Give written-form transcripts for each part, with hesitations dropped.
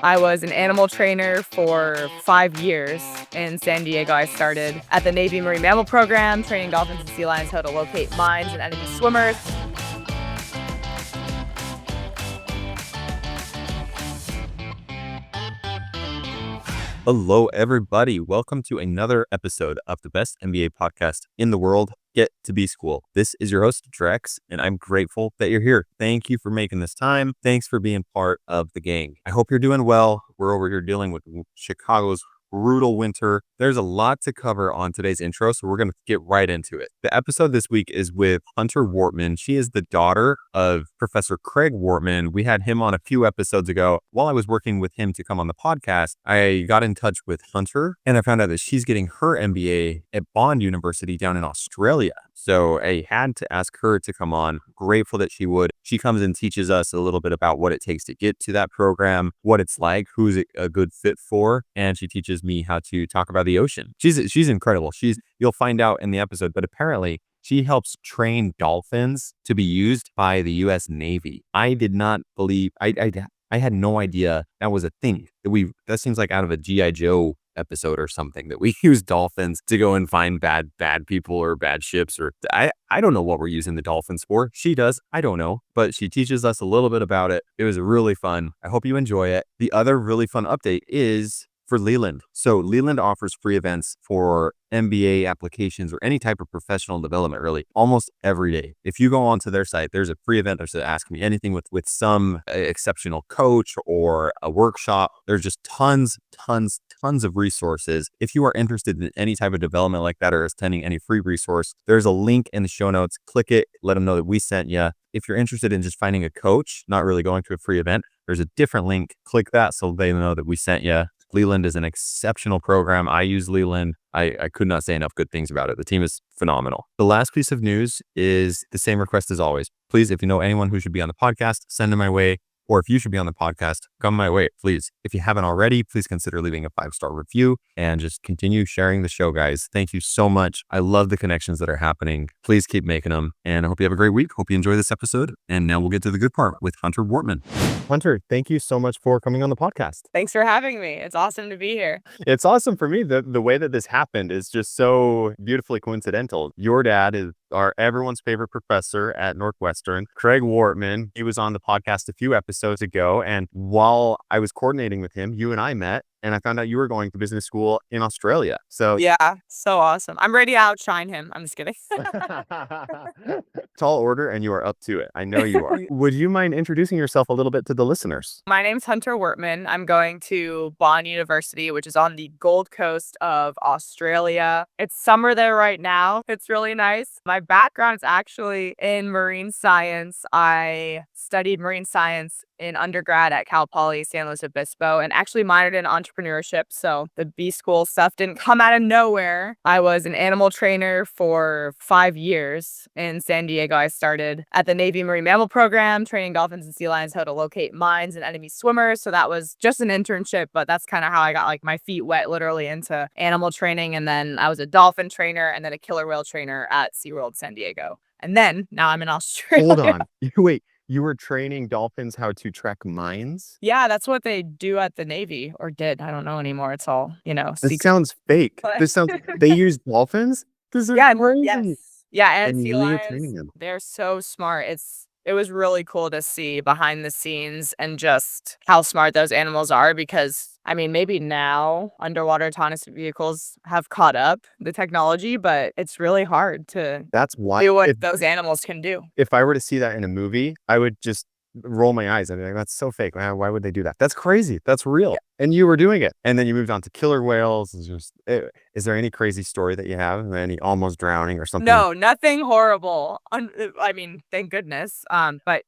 I was an animal trainer for 5 years in San Diego. I started at the Navy Marine Mammal Program, training dolphins and sea lions how to locate mines and enemy swimmers. Hello, everybody. Welcome to another episode of the best MBA podcast in the world, Get to B School. This is your host, Drex, and I'm grateful that you're here. Thank you for making this time. Thanks for being part of the gang. I hope you're doing well. We're over here dealing with Chicago's brutal winter. There's a lot to cover on today's intro, so we're going to get right into it. The episode this week is with Hunter Wortmann. She is the daughter of Professor Craig Wortmann. We had him on a few episodes ago. While I was working with him to come on the podcast, I got in touch with Hunter, and I found out that she's getting her MBA at Bond University down in Australia. So I had to ask her to come on. Grateful that she would. She comes and teaches us a little bit about what it takes to get to that program, what it's like, who's it a good fit for, and she teaches me how to talk about the ocean. She's incredible. You'll find out in the episode, but apparently she helps train dolphins to be used by the U.S. Navy. I did not believe I had no idea that was a thing. That seems like out of a G.I. Joe episode or something, that we use dolphins to go and find bad people or bad ships, or I don't know what we're using the dolphins for. She does. I don't know, but she teaches us a little bit about it. It was really fun. I hope you enjoy it. The other really fun update is for Leland. So Leland offers free events for MBA applications or any type of professional development, really, almost every day. If you go onto their site, there's a free event. There's Ask Me Anything with some exceptional coach or a workshop. There's just tons of resources. If you are interested in any type of development like that or attending any free resource, there's a link in the show notes. Click it, let them know that we sent you. If you're interested in just finding a coach, not really going to a free event, there's a different link. Click that so they know that we sent you. Leland is an exceptional program. I use Leland. I could not say enough good things about it. The team is phenomenal. The last piece of news is the same request as always. Please, if you know anyone who should be on the podcast, send them my way. Or if you should be on the podcast, come my way, please. If you haven't already, please consider leaving a 5-star review and just continue sharing the show, guys. Thank you so much. I love the connections that are happening. Please keep making them. And I hope you have a great week. Hope you enjoy this episode. And now we'll get to the good part with Hunter Wortmann. Hunter, thank you so much for coming on the podcast. Thanks for having me. It's awesome to be here. It's awesome for me. The way that this happened is just so beautifully coincidental. Your dad is everyone's favorite professor at Northwestern, Craig Wortmann. He was on the podcast a few episodes ago. And while I was coordinating with him, you and I met. And I found out you were going to business school in Australia. So yeah, so awesome. I'm ready to outshine him. I'm just kidding. Tall order, and you are up to it. I know you are. Would you mind introducing yourself a little bit to the listeners? My name's Hunter Wortmann. I'm going to Bond University, which is on the Gold Coast of Australia. It's summer there right now. It's really nice. My background is actually in marine science. I studied marine science in undergrad at Cal Poly San Luis Obispo and actually minored in entrepreneurship. So the B school stuff didn't come out of nowhere. I was an animal trainer for 5 years in San Diego. I started at the Navy Marine Mammal Program, training dolphins and sea lions how to locate mines and enemy swimmers. So that was just an internship, but that's kind of how I got like my feet wet literally into animal training. And then I was a dolphin trainer and then a killer whale trainer at SeaWorld San Diego. And then now I'm in Australia. Hold on. Wait. You were training dolphins how to track mines? Yeah, that's what they do at the Navy, or did. I don't know anymore. It's all, This sounds fake. They use dolphins? This is crazy. Yes. Yeah, and sea you were lions, training them. they're so smart. It was really cool to see behind the scenes and just how smart those animals are because, I mean, maybe now underwater autonomous vehicles have caught up the technology, but it's really hard to That's why do what those animals can do. If I were to see that in a movie, I would just roll my eyes. I'd be like, that's so fake. Why would they do that? That's crazy. That's real. Yeah. And you were doing it. And then you moved on to killer whales. Is there any crazy story that you have? Any almost drowning or something? No, nothing horrible. I mean, thank goodness. But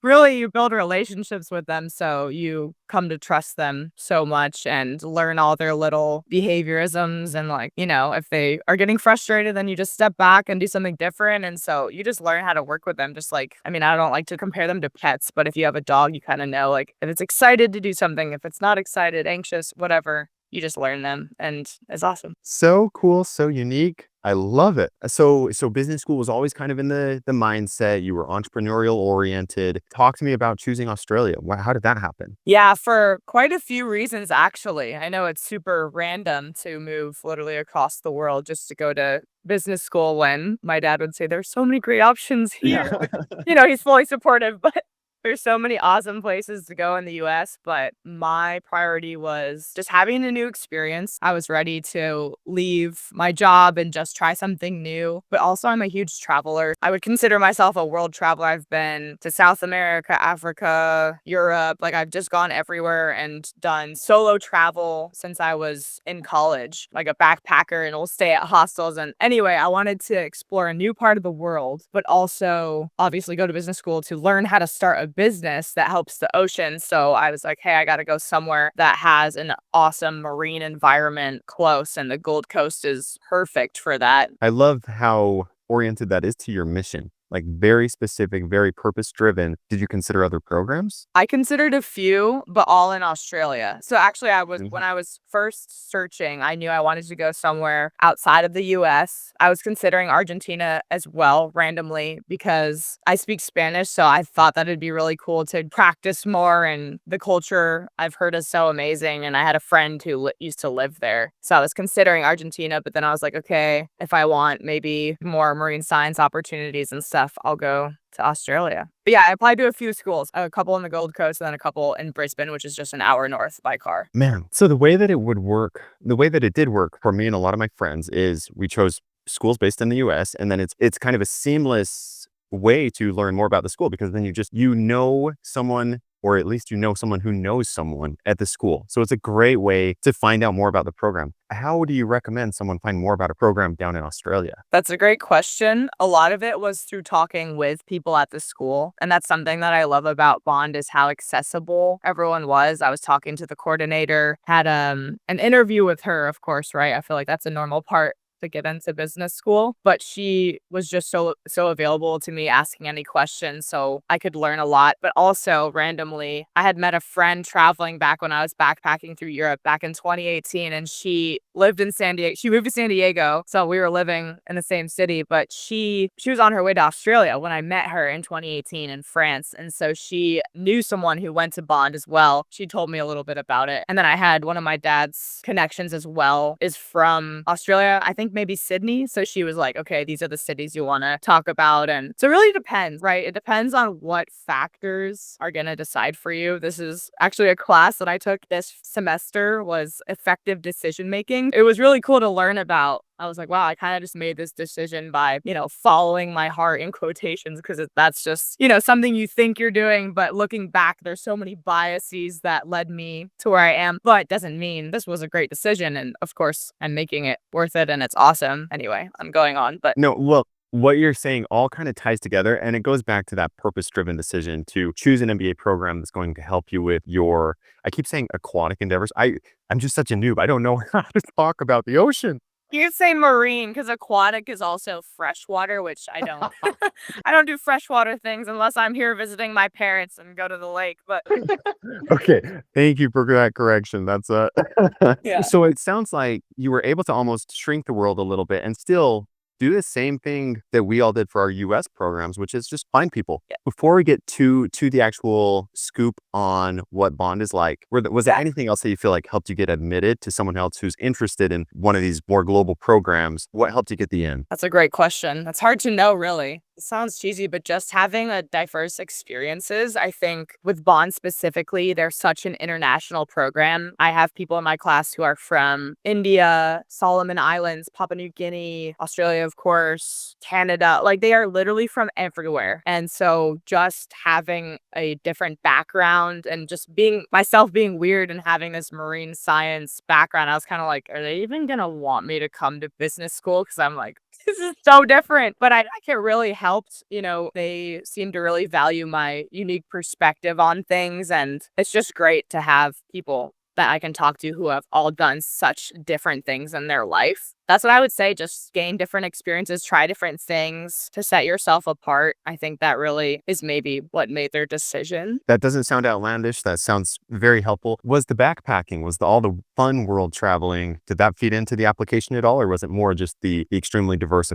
really, you build relationships with them, so you come to trust them so much and learn all their little behaviorisms. And like, if they are getting frustrated, then you just step back and do something different. And so you just learn how to work with them. Just like, I mean, I don't like to compare them to pets, but if you have a dog, you kind of know like if it's excited to do something, if it's not excited, anxious, whatever, you just learn them, and it's awesome. So cool, so unique. I love it. So business school was always kind of in the mindset. You were entrepreneurial oriented. Talk to me about choosing Australia. How did that happen? Yeah, for quite a few reasons, actually. I know it's super random to move literally across the world just to go to business school when my dad would say, there's so many great options here, Yeah. which, he's fully supportive, but there's so many awesome places to go in the US. But my priority was just having a new experience. I was ready to leave my job and just try something new. But also, I'm a huge traveler. I would consider myself a world traveler. I've been to South America, Africa, Europe. Like, I've just gone everywhere and done solo travel since I was in college, like a backpacker, and will stay at hostels. And anyway, I wanted to explore a new part of the world, but also obviously go to business school to learn how to start a business that helps the ocean. So I was like, hey, I got to go somewhere that has an awesome marine environment close, and the Gold Coast is perfect for that. I love how oriented that is to your mission. Like very specific, very purpose driven. Did you consider other programs? I considered a few, but all in Australia. So actually, Mhm. when I was first searching, I knew I wanted to go somewhere outside of the US. I was considering Argentina as well, randomly, because I speak Spanish. So I thought that it'd be really cool to practice more. And the culture I've heard is so amazing. And I had a friend who used to live there. So I was considering Argentina, but then I was like, okay, if I want maybe more marine science opportunities and stuff, I'll go to Australia. But yeah, I applied to a few schools, a couple on the Gold Coast and then a couple in Brisbane, which is just an hour north by car. Man, so the way that it would work, the way that it did work for me and a lot of my friends is we chose schools based in the US, and then it's kind of a seamless way to learn more about the school because then you know someone, or at least you know someone who knows someone at the school. So it's a great way to find out more about the program. How do you recommend someone find more about a program down in Australia? That's a great question. A lot of it was through talking with people at the school. And that's something that I love about Bond is how accessible everyone was. I was talking to the coordinator, had an interview with her, of course, right? I feel like that's a normal part to get into business school, but she was just so available to me, asking any questions so I could learn a lot. But also randomly, I had met a friend traveling back when I was backpacking through Europe back in 2018, and she lived in San Diego. She moved to San Diego, so we were living in the same city, but she was on her way to Australia when I met her in 2018 in France. And so she knew someone who went to Bond as well. She told me a little bit about it. And then I had one of my dad's connections as well is from Australia, I think maybe Sydney. So she was like, okay, these are the cities you want to talk about. And so it really depends, right? It depends on what factors are going to decide for you. This is actually a class that I took this semester was effective decision making. It was really cool to learn about. I was like, wow, I kind of just made this decision by, following my heart in quotations because that's just, something you think you're doing. But looking back, there's so many biases that led me to where I am. But doesn't mean this was a great decision. And of course, I'm making it worth it and it's awesome. Anyway, I'm going on. But No, well, what you're saying all kind of ties together and it goes back to that purpose-driven decision to choose an MBA program that's going to help you with your, I keep saying aquatic endeavors. I'm just such a noob. I don't know how to talk about the ocean. you say marine because aquatic is also freshwater, which I don't. I don't do freshwater things unless I'm here visiting my parents and go to the lake. But Okay, thank you for that correction. That's yeah. so it sounds like you were able to almost shrink the world a little bit and still do the same thing that we all did for our US programs, which is just find people. Before we get to the actual scoop on what Bond is like, was there Yeah. anything else that you feel like helped you get admitted to someone else who's interested in one of these more global programs? What helped you get the in? That's a great question. That's hard to know, really. It sounds cheesy, but just having a diverse experiences, I think with Bond specifically, they're such an international program. I have people in my class who are from India, Solomon Islands, Papua New Guinea, Australia, of course, Canada. Like they are literally from everywhere. And so just having a different background and just being weird and having this marine science background, I was kind of like, are they even going to want me to come to business school? Because I'm like, this is so different. But I think it really helped. They seem to really value my unique perspective on things. And it's just great to have people that I can talk to who have all done such different things in their life. That's what I would say. Just gain different experiences, try different things to set yourself apart. I think that really is maybe what made their decision. That doesn't sound outlandish. That sounds very helpful. Was the backpacking, was all the fun world traveling, did that feed into the application at all? Or was it more just the extremely diverse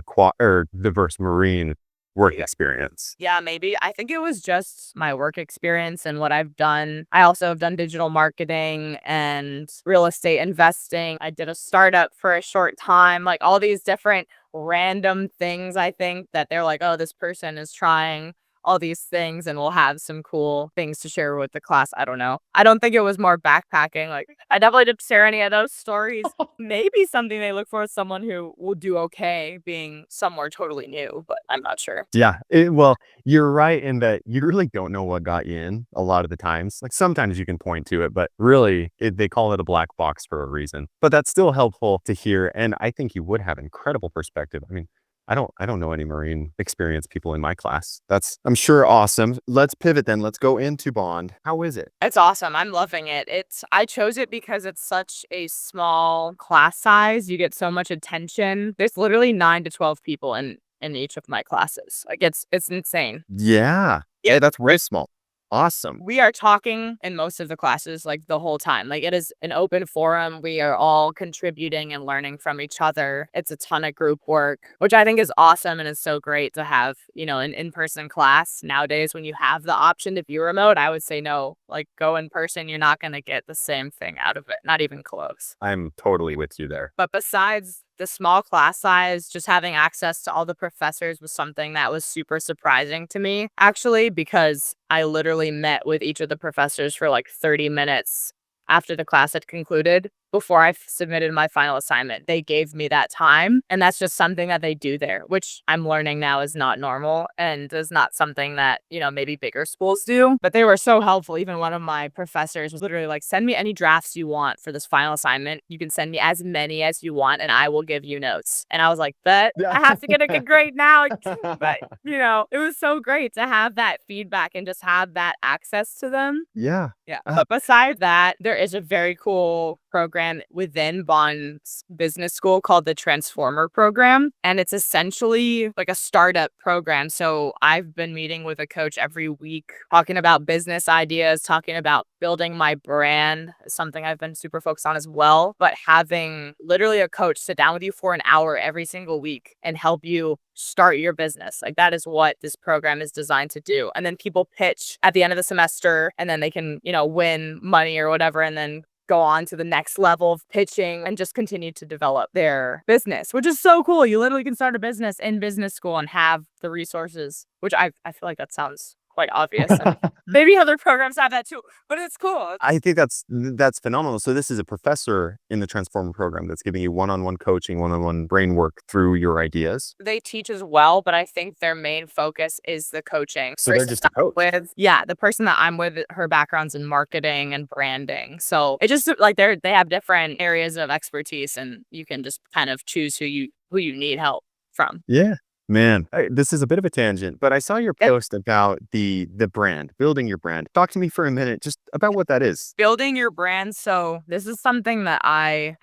diverse marine work experience? Yeah, maybe. I think it was just my work experience and what I've done. I also have done digital marketing and real estate investing. I did a startup for a short time, like all these different random things. I think that they're like, oh, this person is trying all these things and we'll have some cool things to share with the class. I don't know. I don't think it was more backpacking. Like, I definitely didn't share any of those stories. Maybe something they look for is someone who will do okay being somewhere totally new, but I'm not sure. Yeah. Well, you're right in that you really don't know what got you in a lot of the times. Like sometimes you can point to it, but really they call it a black box for a reason. But that's still helpful to hear. And I think you would have incredible perspective. I mean, I don't know any marine experienced people in my class. That's, I'm sure, awesome. Let's pivot then. Let's go into Bond. How is it? It's awesome. I'm loving it. I chose it because it's such a small class size. You get so much attention. There's literally 9 to 12 people in each of my classes. Like it's insane. Yeah. Yeah, that's very small. Awesome. We are talking in most of the classes like the whole time. Like it is an open forum. We are all contributing and learning from each other. It's a ton of group work, which I think is awesome and is so great to have, an in-person class. Nowadays, when you have the option to be remote, I would say no. Like go in person, you're not going to get the same thing out of it. Not even close. I'm totally with you there. But besides the small class size, just having access to all the professors was something that was super surprising to me, actually, because I literally met with each of the professors for like 30 minutes after the class had concluded before I submitted my final assignment. They gave me that time. And that's just something that they do there, which I'm learning now is not normal and is not something that, maybe bigger schools do. But they were so helpful. Even one of my professors was literally like, send me any drafts you want for this final assignment. You can send me as many as you want and I will give you notes. And I was like, but I have to get a good grade now. But, it was so great to have that feedback and just have that access to them. Yeah. Yeah. But besides that, there is a very cool program within Bond's business school called the Transformer program. And it's essentially like a startup program. So I've been meeting with a coach every week, talking about business ideas, talking about building my brand, something I've been super focused on as well. But having literally a coach sit down with you for an hour every single week and help you start your business. Like that is what this program is designed to do. And then people pitch at the end of the semester and then they can, win money or whatever and then go on to the next level of pitching and just continue to develop their business, which is so cool. You literally can start a business in business school and have the resources, which I feel like that sounds quite obvious. And maybe other programs have that too, but it's cool. I think that's phenomenal. So this is a professor in the Transformer program that's giving you one-on-one coaching, one-on-one brain work through your ideas. They teach as well, but I think their main focus is the coaching. So they're just a coach. The person that I'm with, her background's in marketing and branding. So it just like they have different areas of expertise and you can just kind of choose who you need help from. Yeah. Man, this is a bit of a tangent, but I saw your post about the brand, building your brand. Talk to me for a minute just about what that is. Building your brand. So this is something that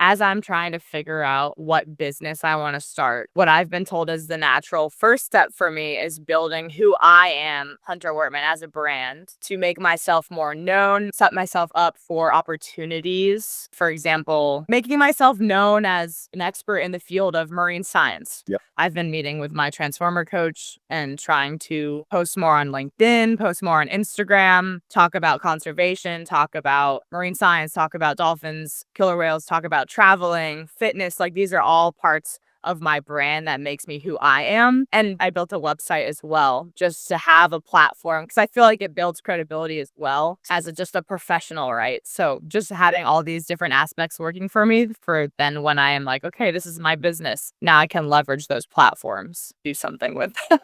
as I'm trying to figure out what business I want to start, what I've been told is the natural first step for me is building who I am, Hunter Wortmann, as a brand to make myself more known, set myself up for opportunities. For example, making myself known as an expert in the field of marine science. Yep. I've been meeting with my Transformer coach and trying to post more on LinkedIn, post more on Instagram, talk about conservation, talk about marine science, talk about dolphins, killer whales, talk about traveling, fitness. Like these are all parts of my brand that makes me who I am. And I built a website as well, just to have a platform because I feel like it builds credibility as well as just a professional, right? So just having all these different aspects working for me for then when I am like, okay, this is my business. Now I can leverage those platforms, do something with them.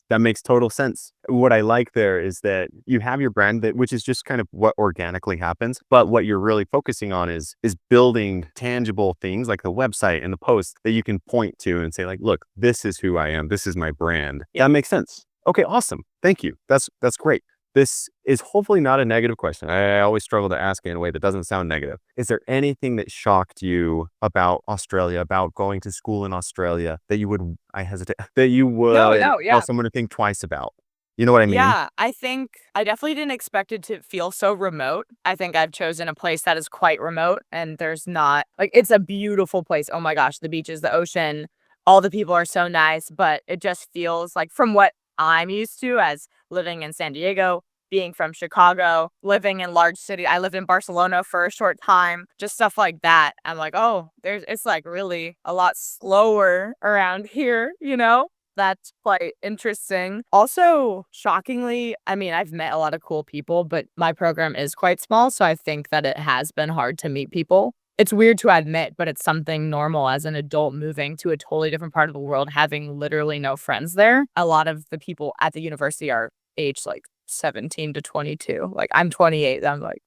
That makes total sense. What I like there is that you have your brand which is just kind of what organically happens. But what you're really focusing on is building tangible things like the website and the post that you can point to and say like, look, this is who I am. This is my brand. Yeah. That makes sense. Okay, awesome. Thank you. That's great. This is hopefully not a negative question. I always struggle to ask it in a way that doesn't sound negative. Is there anything that shocked you about Australia, about going to school in Australia that you would, I hesitate, that you No, would no, tell yeah. someone to think twice about? You know what I mean? Yeah, I think I definitely didn't expect it to feel so remote. I think I've chosen a place that is quite remote and there's not like it's a beautiful place. Oh my gosh, the beaches, the ocean, all the people are so nice, but it just feels like from what I'm used to as living in San Diego, being from Chicago, living in large city. I lived in Barcelona for a short time, just stuff like that. I'm like, "Oh, there's it's like really a lot slower around here, you know?" That's quite interesting. Also, shockingly, I mean, I've met a lot of cool people, but my program is quite small, so I think that it has been hard to meet people. It's weird to admit, but it's something normal as an adult moving to a totally different part of the world, having literally no friends there. A lot of the people at the university are aged like 17 to 22. Like I'm 28. I'm like,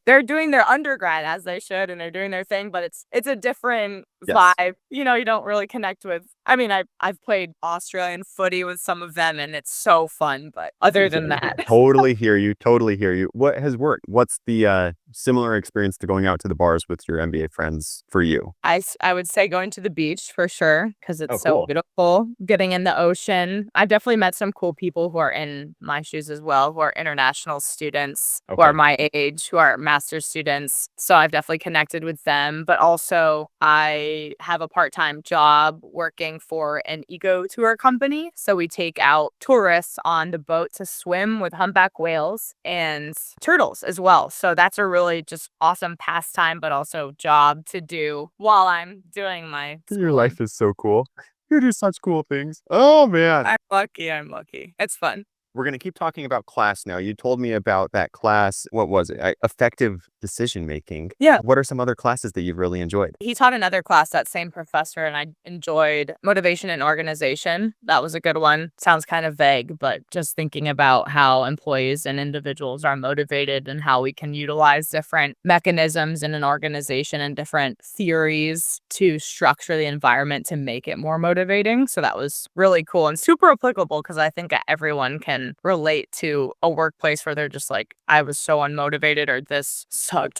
they're doing their undergrad as they should and they're doing their thing, but it's a different Yes. vibe. You don't really connect with. I mean, I've played Australian footy with some of them and it's so fun, but other than that, Totally hear you. Totally hear you. What has worked? What's the similar experience to going out to the bars with your MBA friends for you? I would say going to the beach for sure because Oh, it's so cool. beautiful. Getting in the ocean. I've definitely met some cool people who are in my shoes as well, who are international students, who are Okay. my age, who are master's students. So I've definitely connected with them. But also, I have a part-time job working for an eco tour company. So we take out tourists on the boat to swim with humpback whales and turtles as well. So that's a really just awesome pastime, but also job to do while I'm doing my Your schooling. life is so cool. You do such cool things. Oh, man. I'm lucky. I'm lucky. It's fun. We're going to keep talking about class now. You told me about that class. What was it? Effective decision making. Yeah. What are some other classes that you've really enjoyed? He taught another class, that same professor, and I enjoyed motivation and organization. That was a good one. Sounds kind of vague, but just thinking about how employees and individuals are motivated and how we can utilize different mechanisms in an organization and different theories to structure the environment to make it more motivating. So that was really cool and super applicable because I think that everyone can relate to a workplace where they're just like, I was so unmotivated or this sucked,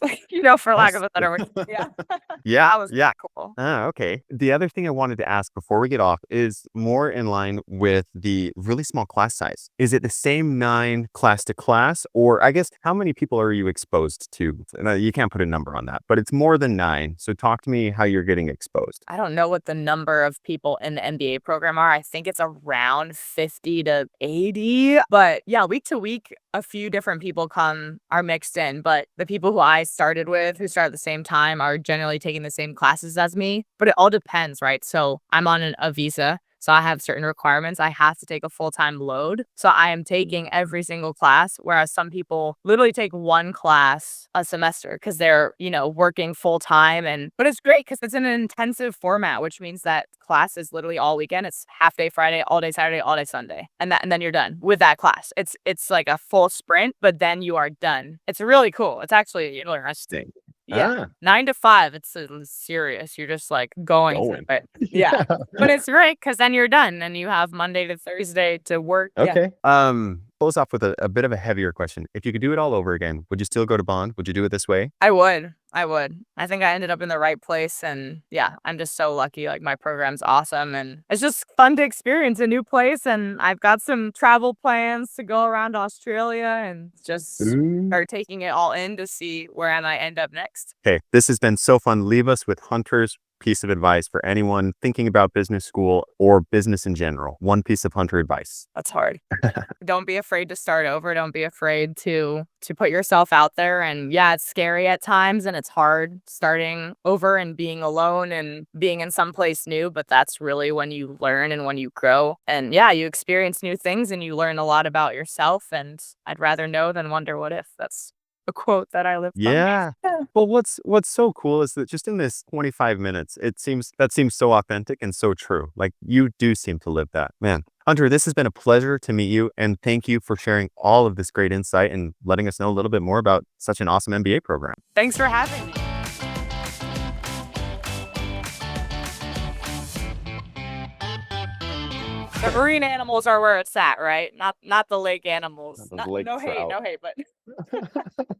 for lack of Yes. a better word. Yeah. Yeah, That was yeah. cool. Ah, okay. The other thing I wanted to ask before we get off is more in line with the really small class size. Is it the same 9 class to class? Or I guess, how many people are you exposed to? You can't put a number on that, but it's more than 9. So talk to me how you're getting exposed. I don't know what the number of people in the MBA program are. I think it's around 50 to 80. But yeah, week to week, a few different people are mixed in. But the people who I started with, who start at the same time, are generally taking the same classes as me. But it all depends, right? So I'm on a visa. So I have certain requirements. I have to take a full-time load. So I am taking every single class, whereas some people literally take one class a semester because they're, working full-time. But it's great because it's in an intensive format, which means that class is literally all weekend. It's half day Friday, all day Saturday, all day Sunday. And then you're done with that class. It's like a full sprint, but then you are done. It's really cool. It's actually interesting. Yeah. Ah, 9 to 5, it's serious. You're just like going through going. it. Yeah. But it's great because then you're done and you have Monday to Thursday to work. Yeah. Okay. Close off with a bit of a heavier question. If you could do it all over again, would you still go to Bond? Would you do it this way? I would. I would. I think I ended up in the right place and yeah, I'm just so lucky. Like my program's awesome and it's just fun to experience a new place and I've got some travel plans to go around Australia and just Ooh. start taking it all in to see where I might end up next. Okay, this has been so fun. Leave us with Hunter's piece of advice for anyone thinking about business school or business in general. One piece of Hunter advice. That's hard. Don't be afraid to start over. Don't be afraid to put yourself out there. And yeah, it's scary at times and it's hard starting over and being alone and being in someplace new, but that's really when you learn and when you grow. And yeah, you experience new things and you learn a lot about yourself. And I'd rather know than wonder what if. That's a quote that I live by. Yeah. Yeah. Well, what's so cool is that just in this 25 minutes, that seems so authentic and so true. Like you do seem to live that. Man, Hunter, this has been a pleasure to meet you and thank you for sharing all of this great insight and letting us know a little bit more about such an awesome MBA program. Thanks for having me. The marine animals are where it's at, right? Not the lake animals. Those Not lake no hate, trout. no hate, but